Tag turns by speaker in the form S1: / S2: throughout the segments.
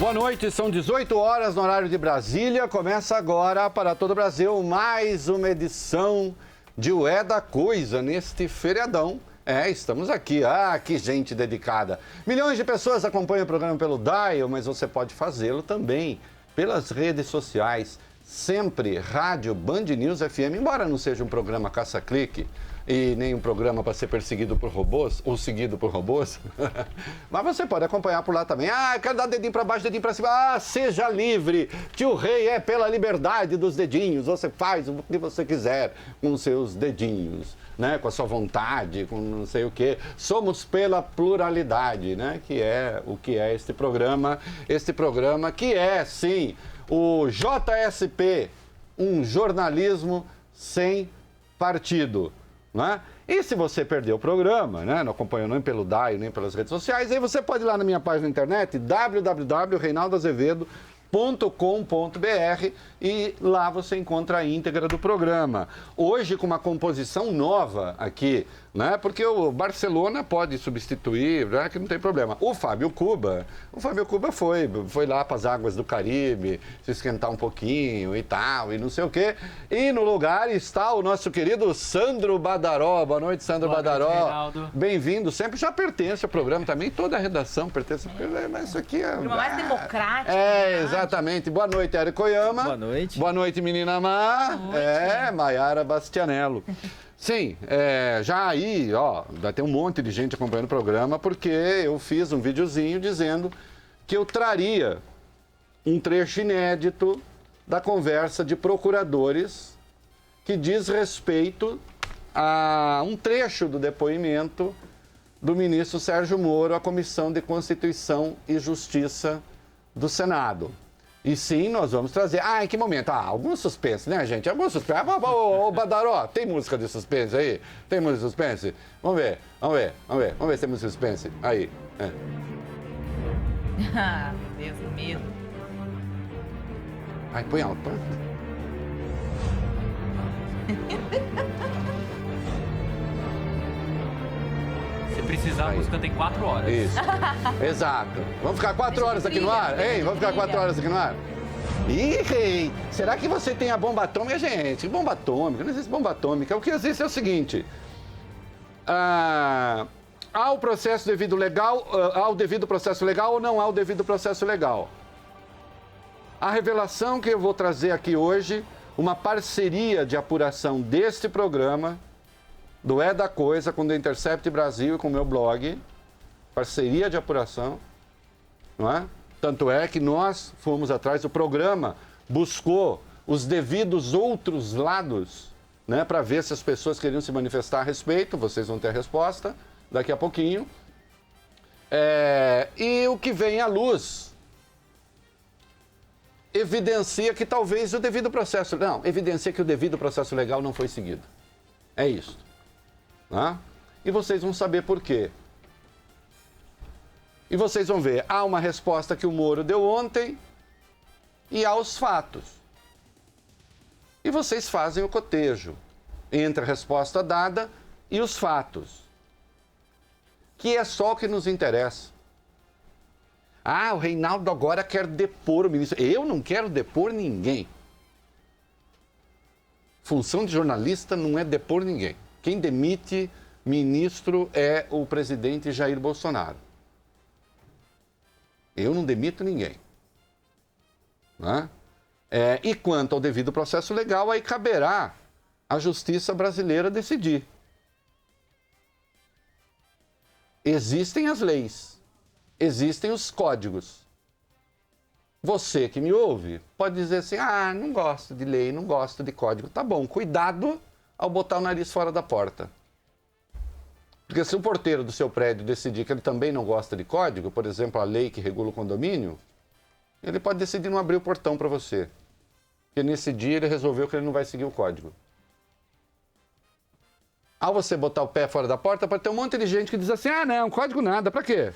S1: Boa noite, são 18 horas no horário de Brasília. Começa agora para todo o Brasil mais uma edição de O É da Coisa neste feriadão. Estamos aqui. Que gente dedicada. Milhões de pessoas acompanham o programa pelo Dial, mas você pode fazê-lo também pelas redes sociais. Sempre Rádio Band News FM, embora não seja um programa caça-clique e nem um programa para ser perseguido por robôs ou seguido por robôs, mas você pode acompanhar por lá também. Quero dar dedinho para baixo, dedinho para cima. Seja livre. Tio Rei é pela liberdade dos dedinhos. Você faz o que você quiser com os seus dedinhos, né? Com a sua vontade, com não sei o quê. Somos pela pluralidade, né? Que é o que é este programa. Este programa que é, sim, o JSP, um jornalismo sem partido, né? E se você perdeu o programa, né, não acompanhou nem pelo DAI, nem pelas redes sociais, aí você pode ir lá na minha página na internet, www.reinaldoazevedo.com.br, e lá você encontra a íntegra do programa. Hoje com uma composição nova aqui, né, porque o Barcelona pode substituir, né, que não tem problema. O Fábio Cuba foi lá para as águas do Caribe, se esquentar um pouquinho e tal, e não sei o quê. E no lugar está o nosso querido Sandro Badaró. Boa noite, Sandro Badaró. Bem-vindo, sempre já pertence ao programa também, toda a redação pertence, mas isso aqui é...
S2: Uma mais democrática.
S1: Exatamente. Boa noite, Érico Oyama.
S3: Boa noite.
S1: Boa noite, menina Má.
S2: Boa noite.
S1: Maiara Bastianello. Sim, já aí, vai ter um monte de gente acompanhando o programa, porque eu fiz um videozinho dizendo que eu traria um trecho inédito da conversa de procuradores que diz respeito a um trecho do depoimento do ministro Sérgio Moro à Comissão de Constituição e Justiça do Senado. E sim, nós vamos trazer... em que momento? Algum suspense, né, gente? Algum suspense. Ô, Badaró, tem música de suspense aí? Tem música de suspense? Vamos ver se tem música de suspense. Aí.
S2: Deus, que medo.
S1: Põe alto, põe.
S3: Se precisar, a música tem 4 horas.
S1: Isso, exato. Vamos ficar 4 horas aqui no ar? Hein? Vamos ficar 4 horas aqui no ar? Ih, Rei, será que você tem a bomba atômica? Gente, bomba atômica, não existe bomba atômica. O que existe é o seguinte. Há o processo devido legal, há o devido processo legal ou não há o devido processo legal? A revelação que eu vou trazer aqui hoje, uma parceria de apuração deste programa, do É da Coisa, com o The Intercept Brasil e com o meu blog, parceria de apuração, não é? Tanto é que nós fomos atrás, o programa buscou os devidos outros lados, né, para ver se as pessoas queriam se manifestar a respeito, vocês vão ter a resposta daqui a pouquinho. E o que vem à luz evidencia que talvez o devido processo... Não, evidencia que o devido processo legal não foi seguido. É isso. E vocês vão saber por quê. E vocês vão ver, há uma resposta que o Moro deu ontem e há os fatos. E vocês fazem o cotejo entre a resposta dada e os fatos, que é só o que nos interessa. O Reinaldo agora quer depor o ministro. Eu não quero depor ninguém. Função de jornalista não é depor ninguém. Quem demite ministro é o presidente Jair Bolsonaro. Eu não demito ninguém. E quanto ao devido processo legal, aí caberá à justiça brasileira decidir. Existem as leis, existem os códigos. Você que me ouve pode dizer assim, não gosto de lei, não gosto de código. Tá bom, cuidado ao botar o nariz fora da porta. Porque se o porteiro do seu prédio decidir que ele também não gosta de código, por exemplo, a lei que regula o condomínio, ele pode decidir não abrir o portão para você. Porque nesse dia ele resolveu que ele não vai seguir o código. Ao você botar o pé fora da porta, pode ter um monte de gente que diz assim, não, código nada, para quê?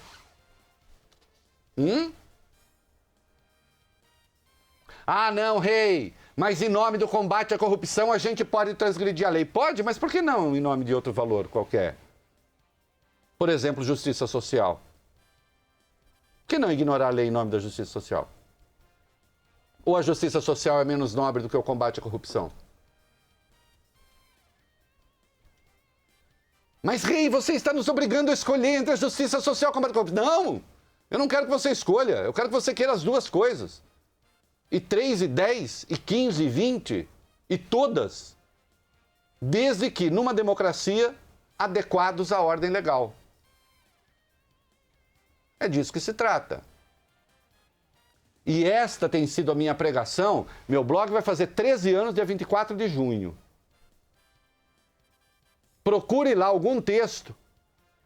S1: Não, Rei, mas em nome do combate à corrupção a gente pode transgredir a lei. Pode, mas por que não em nome de outro valor qualquer? Por exemplo, justiça social. Por que não ignorar a lei em nome da justiça social? Ou a justiça social é menos nobre do que o combate à corrupção? Mas, Rei, você está nos obrigando a escolher entre a justiça social e o combate à corrupção. Não! Eu não quero que você escolha. Eu quero que você queira as duas coisas. E 3, e 10, e 15, e 20, e todas. Desde que, numa democracia, adequados à ordem legal. É disso que se trata. E esta tem sido a minha pregação. Meu blog vai fazer 13 anos, dia 24 de junho. Procure lá algum texto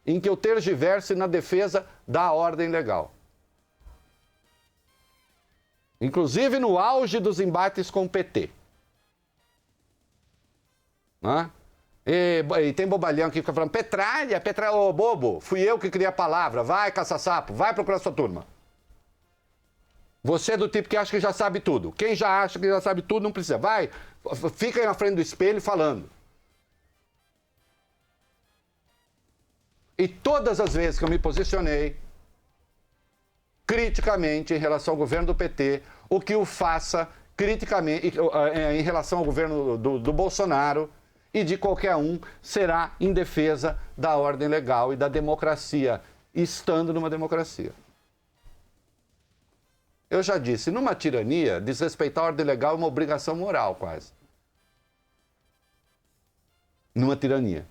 S1: em que eu tergiverse na defesa da ordem legal. Inclusive no auge dos embates com o PT. Né? E tem bobalhão que fica falando, Petralha, ô bobo, fui eu que criei a palavra, vai caça-sapo, vai procurar sua turma. Você é do tipo que acha que já sabe tudo. Quem já acha que já sabe tudo não precisa. Vai, fica aí na frente do espelho falando. E todas as vezes que eu me posicionei criticamente em relação ao governo do PT, o que o faça criticamente em relação ao governo do Bolsonaro e de qualquer um, será em defesa da ordem legal e da democracia, estando numa democracia. Eu já disse, numa tirania, desrespeitar a ordem legal é uma obrigação moral, quase. Numa tirania.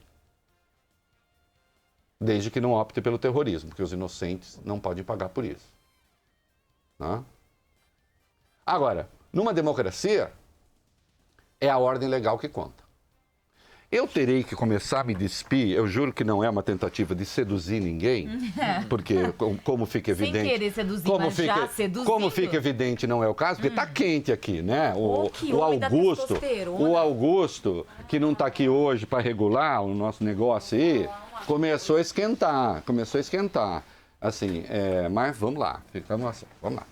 S1: Desde que não opte pelo terrorismo, porque os inocentes não podem pagar por isso. Não? Agora, numa democracia, é a ordem legal que conta. Eu terei que começar a me despir, eu juro que não é uma tentativa de seduzir ninguém, porque como fica evidente...
S2: Sem querer seduzir, mas já seduzindo.
S1: Como fica evidente não é o caso, porque está quente aqui, né? O Augusto, que não está aqui hoje para regular o nosso negócio aí, começou a esquentar. Assim, mas vamos lá, vamos lá.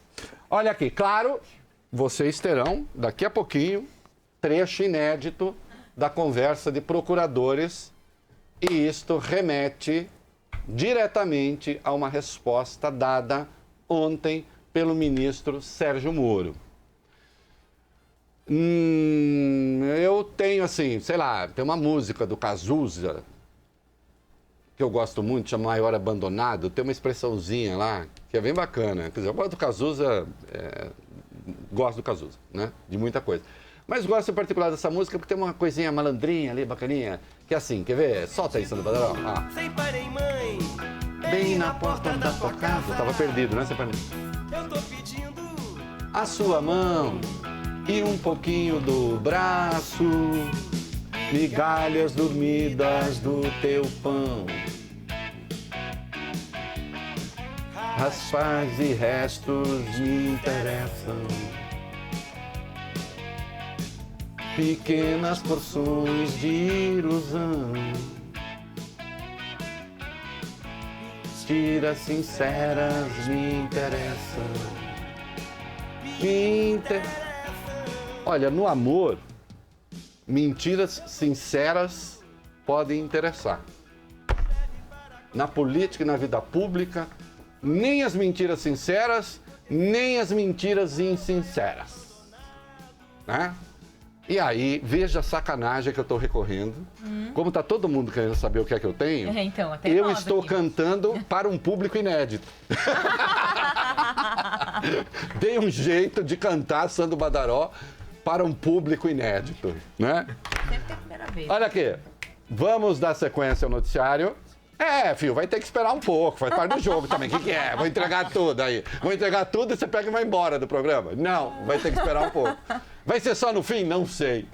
S1: Olha aqui, claro, vocês terão, daqui a pouquinho, trecho inédito da conversa de procuradores, e isto remete diretamente a uma resposta dada ontem pelo ministro Sérgio Moro. Eu tenho assim, sei lá, tem uma música do Cazuza, que eu gosto muito, chama Maior Abandonado, tem uma expressãozinha lá, que é bem bacana. Quer dizer, eu gosto do Cazuza, gosto do Cazuza, né? De muita coisa. Mas gosto em particular dessa música porque tem uma coisinha malandrinha ali, bacaninha, que é assim, quer ver? Solta aí, Sandro Badaró. Ah.
S4: Sem pai nem mãe,
S1: Bem na porta da tua casa. Eu tava perdido, né, Sem pai nem mãe?
S4: eu tô pedindo
S1: A sua mão e um pouquinho do braço, migalhas dormidas do teu pão. Raspas e restos me interessam. Pequenas porções de ilusão. Tiras sinceras me interessam. Olha, no amor, mentiras sinceras podem interessar. Na política e na vida pública, nem as mentiras sinceras, nem as mentiras insinceras. Né? E aí, veja a sacanagem que eu estou recorrendo. Como está todo mundo querendo saber o que é que eu tenho,
S2: Então, até
S1: eu
S2: nós
S1: estou
S2: aqui.
S1: cantando para um público inédito. Dei um jeito de cantar Sandro Badaró para um público inédito, né?
S2: Sempre tem a primeira vez.
S1: Olha aqui, vamos dar sequência ao noticiário. Filho, vai ter que esperar um pouco, faz parte do jogo também. O que é? Vou entregar tudo aí. Vou entregar tudo e você pega e vai embora do programa. Não, vai ter que esperar um pouco. Vai ser só no fim? Não sei.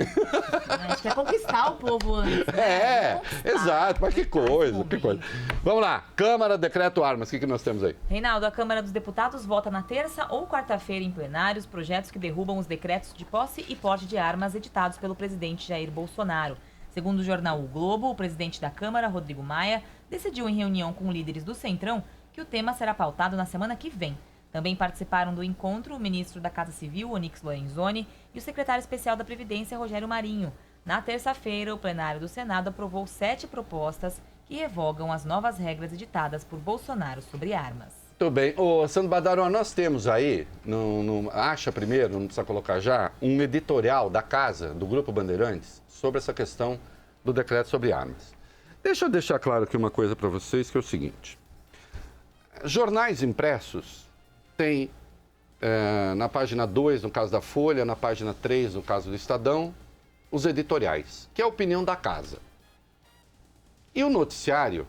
S2: A gente quer conquistar o povo antes. Né?
S1: Exato, mas que coisa, que coisa. Vamos lá, Câmara, decreto armas, o que nós temos aí?
S2: Reinaldo, a Câmara dos Deputados vota na terça ou quarta-feira em plenário os projetos que derrubam os decretos de posse e porte de armas editados pelo presidente Jair Bolsonaro. Segundo o jornal O Globo, o presidente da Câmara, Rodrigo Maia, decidiu em reunião com líderes do Centrão que o tema será pautado na semana que vem. Também participaram do encontro o ministro da Casa Civil, Onyx Lorenzoni, e o secretário especial da Previdência, Rogério Marinho. Na terça-feira, o plenário do Senado aprovou 7 propostas que revogam as novas regras editadas por Bolsonaro sobre armas.
S1: Muito bem. Ô, Sandro Badaró, nós temos aí, acha primeiro, não precisa colocar já, um editorial da Casa, do Grupo Bandeirantes, sobre essa questão do decreto sobre armas. Deixa eu deixar claro aqui uma coisa para vocês, que é o seguinte. Jornais impressos têm, na página 2, no caso da Folha, na página 3, no caso do Estadão, os editoriais, que é a opinião da Casa. E o noticiário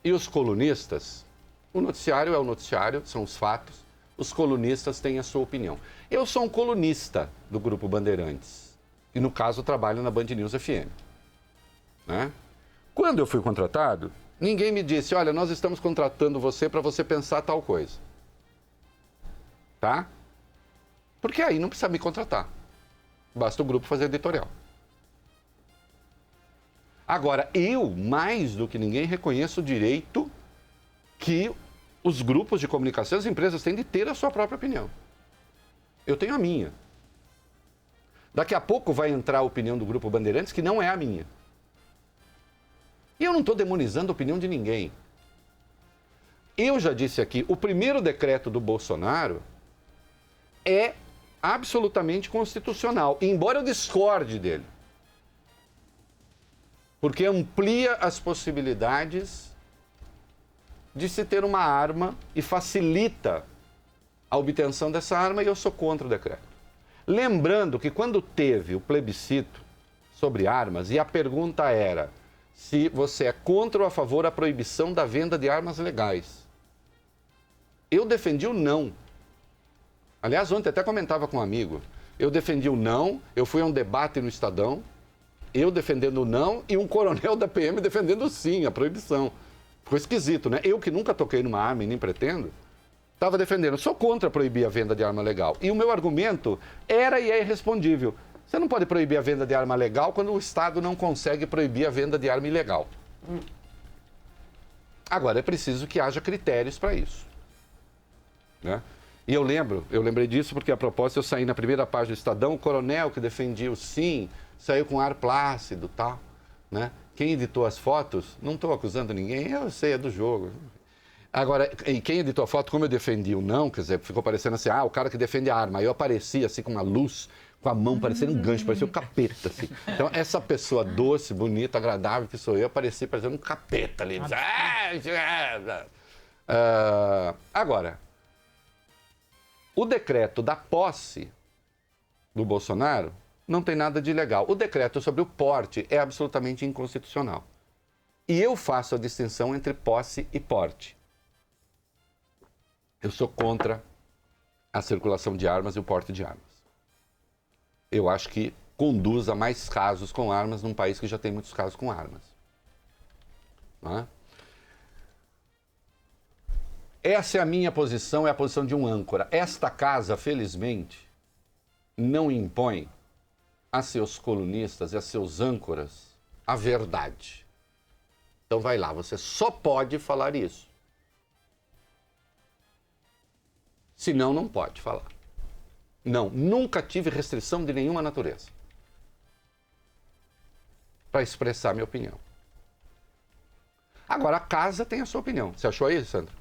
S1: e os colunistas, o noticiário é o noticiário, são os fatos, os colunistas têm a sua opinião. Eu sou um colunista do Grupo Bandeirantes, e no caso trabalho na Band News FM. Né? Quando eu fui contratado, ninguém me disse, olha, nós estamos contratando você para você pensar tal coisa. Tá? Porque aí não precisa me contratar. Basta o grupo fazer editorial. Agora, eu, mais do que ninguém, reconheço o direito que os grupos de comunicação, as empresas têm de ter a sua própria opinião. Eu tenho a minha. Daqui a pouco vai entrar a opinião do Grupo Bandeirantes, que não é a minha. E eu não estou demonizando a opinião de ninguém. Eu já disse aqui, o primeiro decreto do Bolsonaro é absolutamente constitucional, embora eu discorde dele. Porque amplia as possibilidades de se ter uma arma e facilita a obtenção dessa arma, e eu sou contra o decreto. Lembrando que quando teve o plebiscito sobre armas, e a pergunta era se você é contra ou a favor da proibição da venda de armas legais, eu defendi o não. Aliás, ontem até comentava com um amigo, eu defendi o não, eu fui a um debate no Estadão, eu defendendo o não e um coronel da PM defendendo o sim, a proibição. Ficou esquisito, né? Eu que nunca toquei numa arma e nem pretendo, estava defendendo, sou contra proibir a venda de arma legal. E o meu argumento era e é irrespondível. Você não pode proibir a venda de arma legal quando o Estado não consegue proibir a venda de arma ilegal. Agora, é preciso que haja critérios para isso. Né? E eu lembrei disso porque, a propósito, eu saí na primeira página do Estadão, o coronel que defendia o sim, saiu com ar plácido e tal, né? Quem editou as fotos, não estou acusando ninguém, eu sei, é do jogo. Agora, e quem editou a foto, como eu defendi o não, quer dizer, ficou parecendo assim, o cara que defende a arma. Aí eu aparecia assim com uma luz, com a mão parecendo um gancho, parecia um capeta, assim. Então, essa pessoa doce, bonita, agradável que sou eu, aparecia parecendo um capeta ali. Agora, o decreto da posse do Bolsonaro não tem nada de ilegal. O decreto sobre o porte é absolutamente inconstitucional. E eu faço a distinção entre posse e porte. Eu sou contra a circulação de armas e o porte de armas. Eu acho que conduz a mais casos com armas num país que já tem muitos casos com armas. Não é? Essa é a minha posição, é a posição de um âncora. Esta casa, felizmente, não impõe a seus colunistas e a seus âncoras a verdade. Então vai lá, você só pode falar isso. Senão, não pode falar. Não, nunca tive restrição de nenhuma natureza para expressar minha opinião. Agora, a casa tem a sua opinião. Você achou aí, Sandra?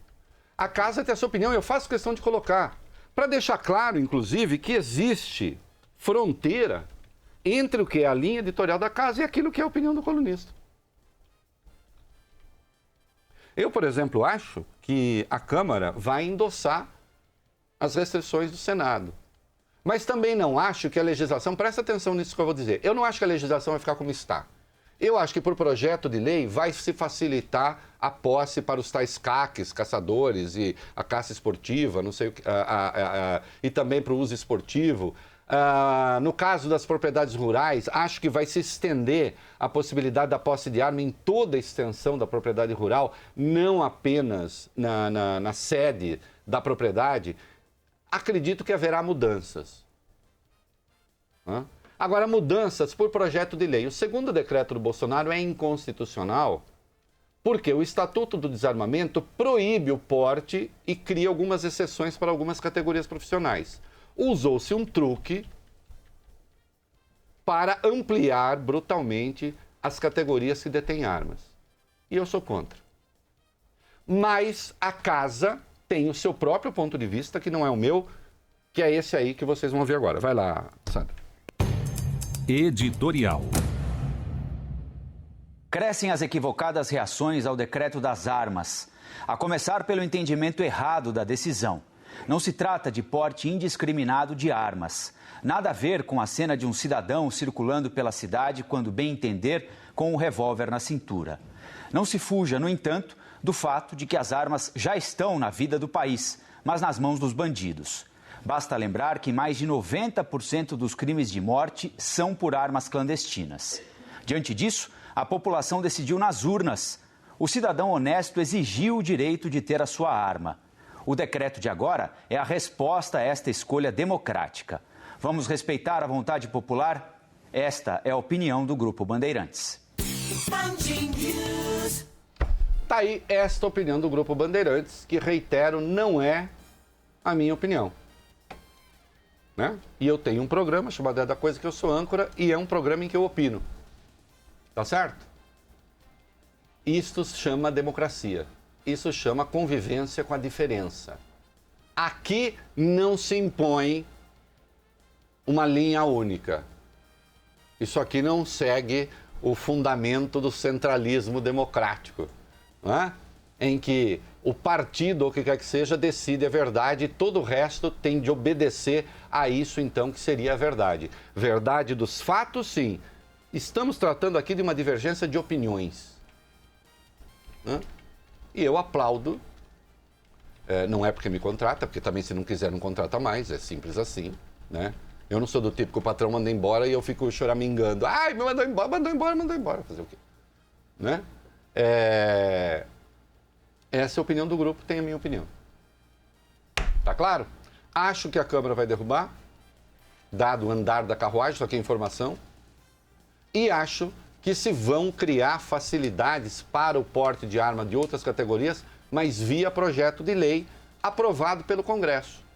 S1: A casa tem a sua opinião e eu faço questão de colocar. Para deixar claro, inclusive, que existe fronteira entre o que é a linha editorial da casa e aquilo que é a opinião do colunista. Eu, por exemplo, acho que a Câmara vai endossar as restrições do Senado. Mas também não acho que a legislação, presta atenção nisso que eu vou dizer, eu não acho que a legislação vai ficar como está. Eu acho que por projeto de lei vai se facilitar a posse para os tais caques, caçadores e a caça esportiva, não sei o que, e também para o uso esportivo. No caso das propriedades rurais, acho que vai se estender a possibilidade da posse de arma em toda a extensão da propriedade rural, não apenas na sede da propriedade. Acredito que haverá mudanças. Agora, mudanças por projeto de lei. O segundo decreto do Bolsonaro é inconstitucional porque o Estatuto do Desarmamento proíbe o porte e cria algumas exceções para algumas categorias profissionais. Usou-se um truque para ampliar brutalmente as categorias que detêm armas. E eu sou contra. Mas a casa tem o seu próprio ponto de vista, que não é o meu, que é esse aí que vocês vão ver agora. Vai lá, Sandra.
S4: Editorial.
S5: Crescem as equivocadas reações ao decreto das armas, a começar pelo entendimento errado da decisão. Não se trata de porte indiscriminado de armas. Nada a ver com a cena de um cidadão circulando pela cidade quando bem entender, com um revólver na cintura. Não se fuja, no entanto, do fato de que as armas já estão na vida do país, mas nas mãos dos bandidos. Basta lembrar que mais de 90% dos crimes de morte são por armas clandestinas. Diante disso, a população decidiu nas urnas. O cidadão honesto exigiu o direito de ter a sua arma. O decreto de agora é a resposta a esta escolha democrática. Vamos respeitar a vontade popular? Esta é a opinião do Grupo Bandeirantes.
S1: Tá aí esta opinião do Grupo Bandeirantes, que, reitero, não é a minha opinião. Né? E eu tenho um programa chamado É da Coisa que eu sou âncora, e é um programa em que eu opino. Tá certo? Isto se chama democracia. Isso chama convivência com a diferença. Aqui não se impõe uma linha única. Isso aqui não segue o fundamento do centralismo democrático, não é? Em que o partido, ou o que quer que seja, decide a verdade e todo o resto tem de obedecer a isso, então, que seria a verdade. Verdade dos fatos, sim. Estamos tratando aqui de uma divergência de opiniões. Né? E eu aplaudo, não é porque me contrata, porque também se não quiser não contrata mais, é simples assim, né? Eu não sou do tipo que o patrão manda embora e eu fico choramingando. Ai, me mandou embora. Fazer o quê? Né? Essa é a opinião do grupo, tem a minha opinião. Tá claro? Acho que a Câmara vai derrubar, dado o andar da carruagem, isso aqui é informação. E acho que se vão criar facilidades para o porte de arma de outras categorias, mas via projeto de lei aprovado pelo Congresso.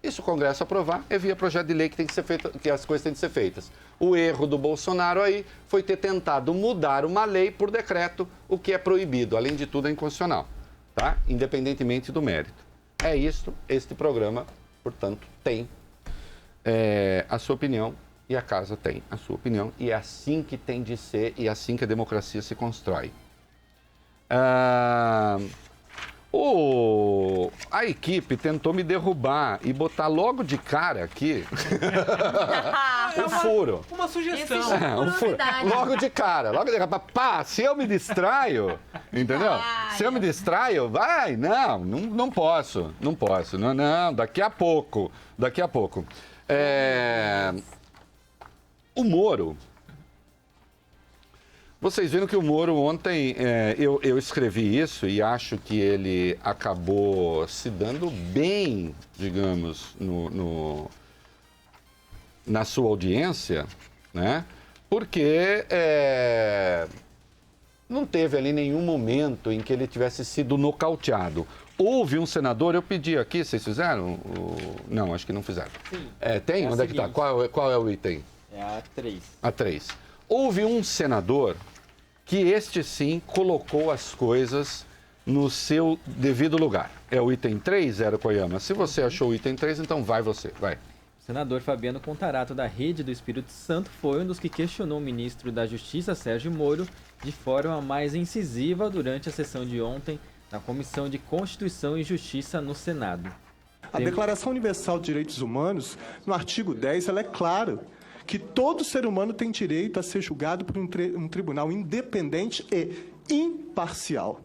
S1: E se o Congresso aprovar, é via projeto de lei que tem que ser feito, que as coisas têm que ser feitas. O erro do Bolsonaro aí foi ter tentado mudar uma lei por decreto, o que é proibido. Além de tudo, é inconstitucional, tá? Independentemente do mérito. É isso, este programa, portanto, tem a sua opinião e a casa tem a sua opinião. E é assim que tem de ser e é assim que a democracia se constrói. A equipe tentou me derrubar e botar logo de cara aqui o furo.
S3: Uma sugestão.
S1: Um furo. Logo de cara. Pá, se eu me distraio, entendeu? Se eu me distraio, vai, não posso. Não, daqui a pouco. O Moro. Vocês viram que o Moro ontem, eu escrevi isso e acho que ele acabou se dando bem, digamos, na sua audiência, né? Porque não teve ali nenhum momento em que ele tivesse sido nocauteado. Houve um senador, eu pedi aqui, vocês fizeram? Não, acho que não fizeram.
S6: Sim.
S1: Tem? Onde é que está? Qual é o item?
S6: É a 3.
S1: A 3. Houve um senador que este sim colocou as coisas no seu devido lugar. É o item 3, Zero Koyama. Se você achou o item 3, então vai você, vai.
S6: O senador Fabiano Contarato, da Rede do Espírito Santo, foi um dos que questionou o ministro da Justiça, Sérgio Moro, de forma mais incisiva durante a sessão de ontem na Comissão de Constituição e Justiça no Senado.
S7: A Declaração Universal de Direitos Humanos, no artigo 10, ela é clara que todo ser humano tem direito a ser julgado por um tribunal independente e imparcial.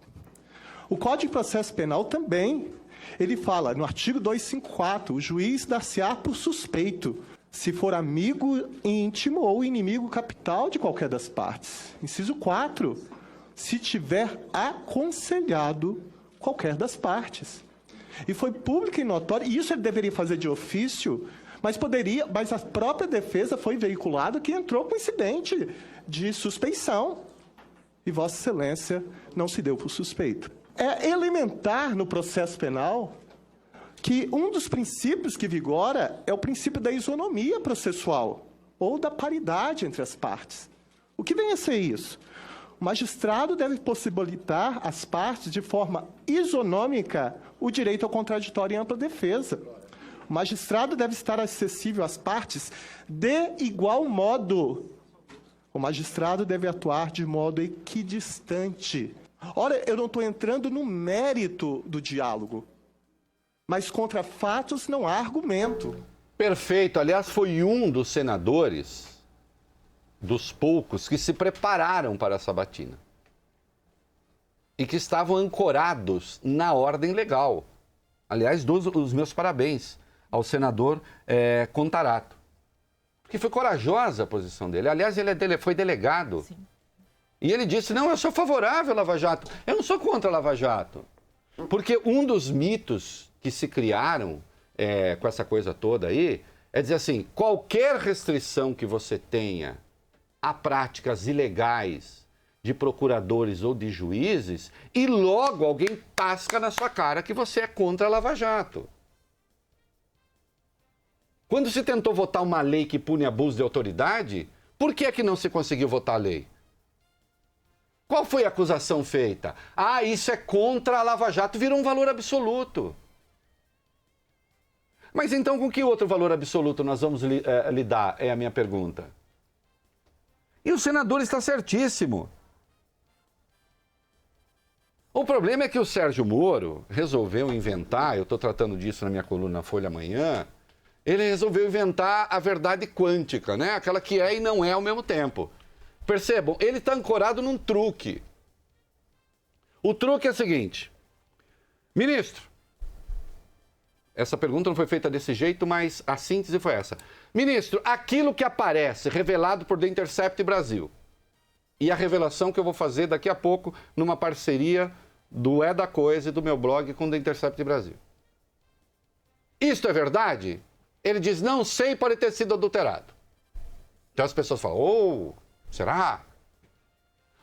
S7: O Código de Processo Penal também, ele fala, no artigo 254, o juiz dar-se-á por suspeito, se for amigo íntimo ou inimigo capital de qualquer das partes. Inciso 4, se tiver aconselhado qualquer das partes. E foi público e notório, e isso ele deveria fazer de ofício, mas a própria defesa foi veiculada que entrou com incidente de suspeição. E Vossa Excelência não se deu por suspeito. É elementar no processo penal que um dos princípios que vigora é o princípio da isonomia processual, ou da paridade entre as partes. O que vem a ser isso? O magistrado deve possibilitar às partes, de forma isonômica, o direito ao contraditório em ampla defesa. O magistrado deve estar acessível às partes de igual modo. O magistrado deve atuar de modo equidistante. Ora, eu não estou entrando no mérito do diálogo, mas contra fatos não há argumento.
S1: Perfeito. Aliás, foi um dos senadores, dos poucos, que se prepararam para a sabatina e que estavam ancorados na ordem legal. Aliás, os meus parabéns ao senador Contarato, porque foi corajosa a posição dele. Aliás, ele foi delegado. Sim. E ele disse, não, eu sou favorável à Lava Jato. Eu não sou contra a Lava Jato. Porque um dos mitos que se criaram com essa coisa toda aí é dizer assim, qualquer restrição que você tenha a práticas ilegais de procuradores ou de juízes, e logo alguém tasca na sua cara que você é contra a Lava Jato. Quando se tentou votar uma lei que pune abuso de autoridade, por que é que não se conseguiu votar a lei? Qual foi a acusação feita? Ah, isso é contra a Lava Jato, virou um valor absoluto. Mas então com que outro valor absoluto nós vamos lidar, é a minha pergunta. E o senador está certíssimo. O problema é que o Sérgio Moro resolveu inventar, eu estou tratando disso na minha coluna Folha Amanhã, ele resolveu inventar a verdade quântica, né? Aquela que é e não é ao mesmo tempo. Percebam, ele está ancorado num truque. O truque é o seguinte, ministro, essa pergunta não foi feita desse jeito, mas a síntese foi essa. Ministro, aquilo que aparece revelado por The Intercept Brasil e a revelação que eu vou fazer daqui a pouco numa parceria do É da Coisa e do meu blog com The Intercept Brasil. Isto é verdade? Ele diz, não sei, pode ter sido adulterado. Então as pessoas falam, será?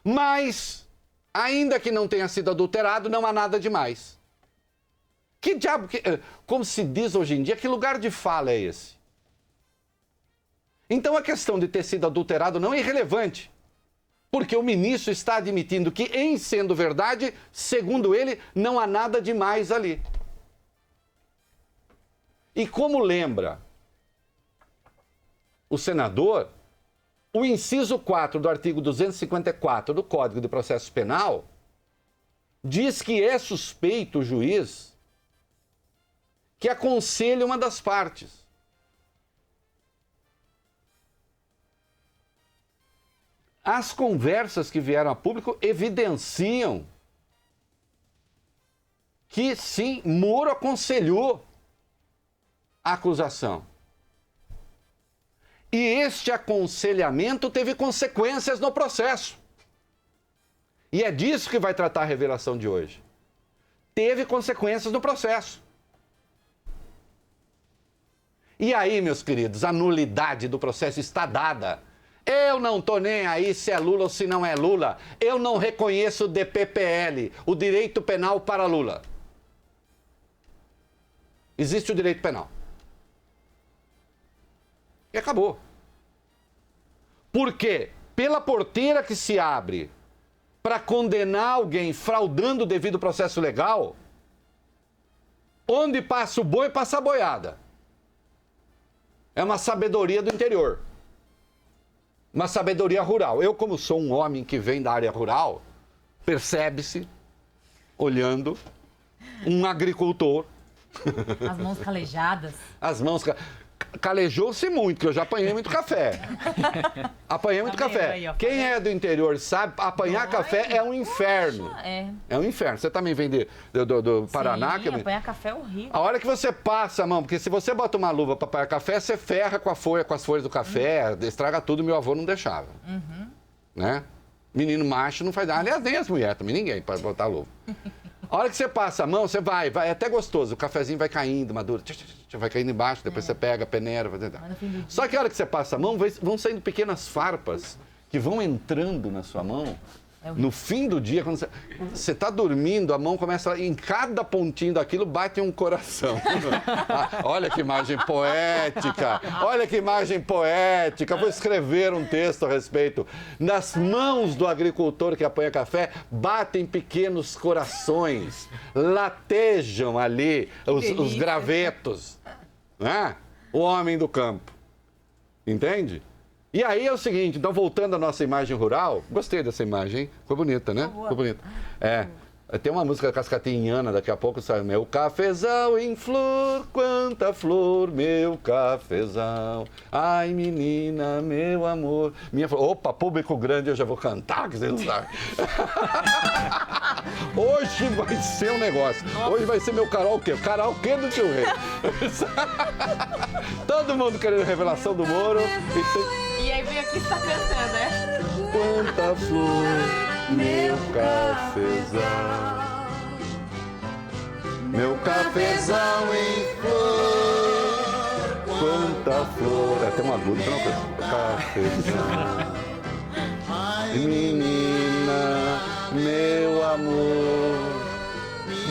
S1: Mas, ainda que não tenha sido adulterado, não há nada demais. Que diabo, como se diz hoje em dia, que lugar de fala é esse? Então a questão de ter sido adulterado não é irrelevante, porque o ministro está admitindo que, em sendo verdade, segundo ele, não há nada demais ali. E como lembra o senador, o inciso 4 do artigo 254 do Código de Processo Penal diz que é suspeito o juiz que aconselhe uma das partes. As conversas que vieram a público evidenciam que, sim, Moro aconselhou a acusação. E este aconselhamento teve consequências no processo. E é disso que vai tratar a revelação de hoje. Teve consequências no processo. E aí, meus queridos, a nulidade do processo está dada. Eu não estou nem aí se é Lula ou se não é Lula. Eu não reconheço o DPPL, o direito penal para Lula. Existe o direito penal. E acabou. Por quê? Pela porteira que se abre para condenar alguém fraudando o devido processo legal, onde passa o boi, passa a boiada. É uma sabedoria do interior. Uma sabedoria rural. Eu, como sou um homem que vem da área rural, percebe-se, olhando, um agricultor.
S2: As mãos calejadas.
S1: As mãos... Calejou-se muito, que eu já apanhei muito café. Apanhei muito café.
S2: Aí, ó,
S1: quem é do interior sabe, apanhar café é um inferno.
S2: Poxa,
S1: é um inferno. Você também vem do Paraná?
S2: Sim, apanhar café é horrível.
S1: A hora que você passa a mão, porque se você bota uma luva para apanhar café, você ferra com a folha, com as folhas do café, estraga tudo, meu avô não deixava. Né? Menino macho não faz nada. Aliás, nem as mulheres também, ninguém pode botar luva. A hora que você passa a mão, você vai, é até gostoso, o cafezinho vai caindo, maduro, vai caindo embaixo, depois você pega, peneira, só que a hora que você passa a mão, vão saindo pequenas farpas que vão entrando na sua mão No fim do dia, quando você está dormindo, a mão começa, em cada pontinho daquilo bate um coração. Olha que imagem poética, olha que imagem poética. Vou escrever um texto a respeito. Nas mãos do agricultor que apanha café, batem pequenos corações, latejam ali os gravetos, né? O homem do campo. Entende? E aí é o seguinte, então voltando à nossa imagem rural, gostei dessa imagem, hein? Ficou bonita, né? Ficou bonita. Tem uma música cascatinhana, daqui a pouco sai, meu cafezal em flor, quanta flor, meu cafezal. Ai, menina, meu amor, minha flor. Opa, público grande, eu já vou cantar, que vocês não sabem. Hoje vai ser um negócio. Hoje vai ser meu karaokê. Karaokê do Tio Rei. Todo mundo querendo revelação do Moro.
S2: E aí vem aqui e está cantando, né?
S1: Quanta flor, meu cafezal. Meu cafezal em flor. Quanta flor. Até uma agudo, não, cafezal. Menina, meu amor,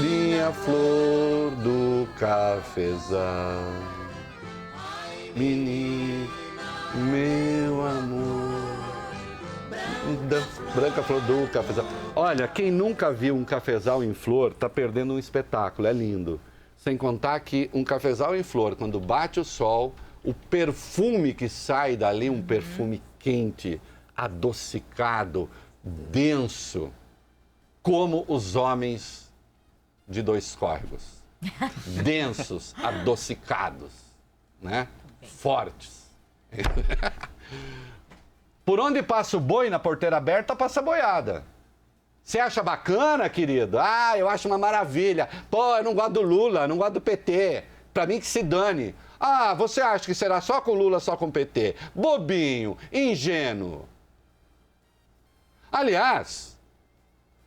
S1: minha flor do cafezal. Menina, meu amor, da branca flor do cafezal. Olha, quem nunca viu um cafezal em flor tá perdendo um espetáculo, é lindo. Sem contar que um cafezal em flor, quando bate o sol, o perfume que sai dali, um perfume quente, adocicado, denso, como os homens de dois córregos. Densos, adocicados, né? Fortes. Por onde passa o boi na porteira aberta, passa a boiada. Você acha bacana, querido? Ah, eu acho uma maravilha. Pô, eu não gosto do Lula, não gosto do PT. Pra mim que se dane. Ah, você acha que será só com Lula, só com o PT? Bobinho, ingênuo. Aliás,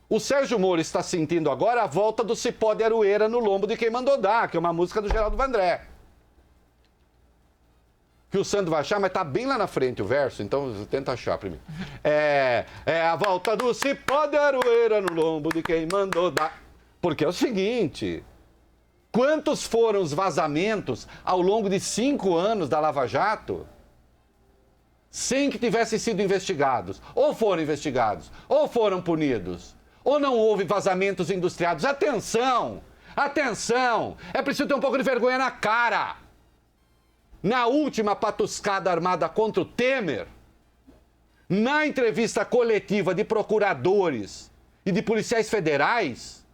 S1: o Sérgio Moro está sentindo agora a volta do cipó de aroeira no lombo de quem mandou dar, que é uma música do Geraldo Vandré. Que o Sandro vai achar, mas tá bem lá na frente o verso, então tenta achar primeiro. É a volta do cipó de aroeira no lombo de quem mandou dar. Porque é o seguinte, quantos foram os vazamentos ao longo de 5 anos da Lava Jato sem que tivessem sido investigados? Ou foram investigados, ou foram punidos, ou não houve vazamentos industriados. Atenção! Atenção! É preciso ter um pouco de vergonha na cara. Na última patuscada armada contra o Temer, na entrevista coletiva de procuradores e de policiais federais,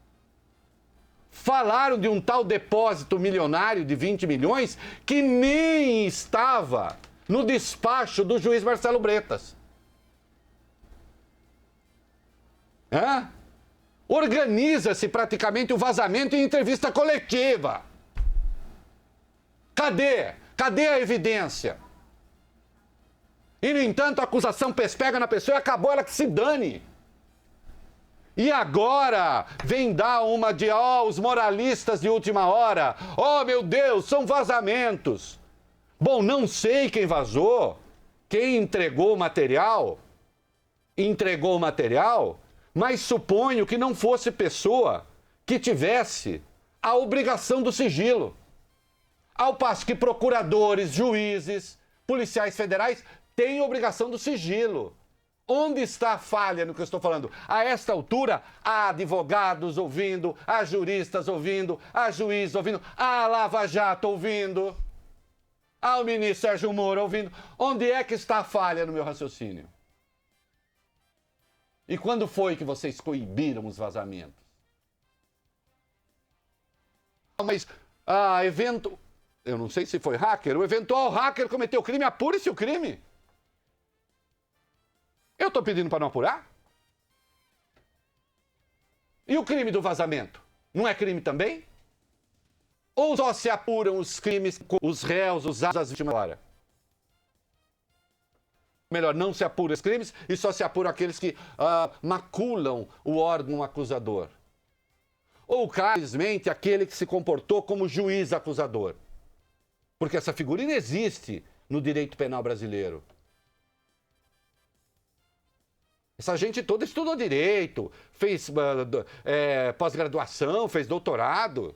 S1: falaram de um tal depósito milionário de 20 milhões que nem estava no despacho do juiz Marcelo Bretas. Organiza-se praticamente o vazamento em entrevista coletiva. Cadê? Cadê a evidência? E, no entanto, a acusação pega na pessoa e acabou, ela que se dane. E agora vem dar uma de, os moralistas de última hora. Oh, meu Deus, são vazamentos. Bom, não sei quem vazou, quem entregou o material, mas suponho que não fosse pessoa que tivesse a obrigação do sigilo. Ao passo que procuradores, juízes, policiais federais têm obrigação do sigilo. Onde está a falha no que eu estou falando? A esta altura, há advogados ouvindo, há juristas ouvindo, há juízes ouvindo, há Lava Jato ouvindo, há o ministro Sérgio Moro ouvindo. Onde é que está a falha no meu raciocínio? E quando foi que vocês coibiram os vazamentos? Mas, eu não sei se foi hacker, o eventual hacker cometeu crime, apure-se o crime. Eu estou pedindo para não apurar? E o crime do vazamento? Não é crime também? Ou só se apuram os crimes com os réus, os atos das vítimas agora? Melhor, não se apuram os crimes e só se apuram aqueles que maculam o órgão acusador. Ou, simplesmente, aquele que se comportou como juiz acusador. Porque essa figura inexiste no direito penal brasileiro. Essa gente toda estudou direito, fez pós-graduação, fez doutorado.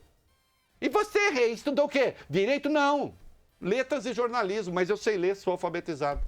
S1: E você, Rei, estudou o quê? Direito? Não. Letras e jornalismo, mas eu sei ler, sou alfabetizado.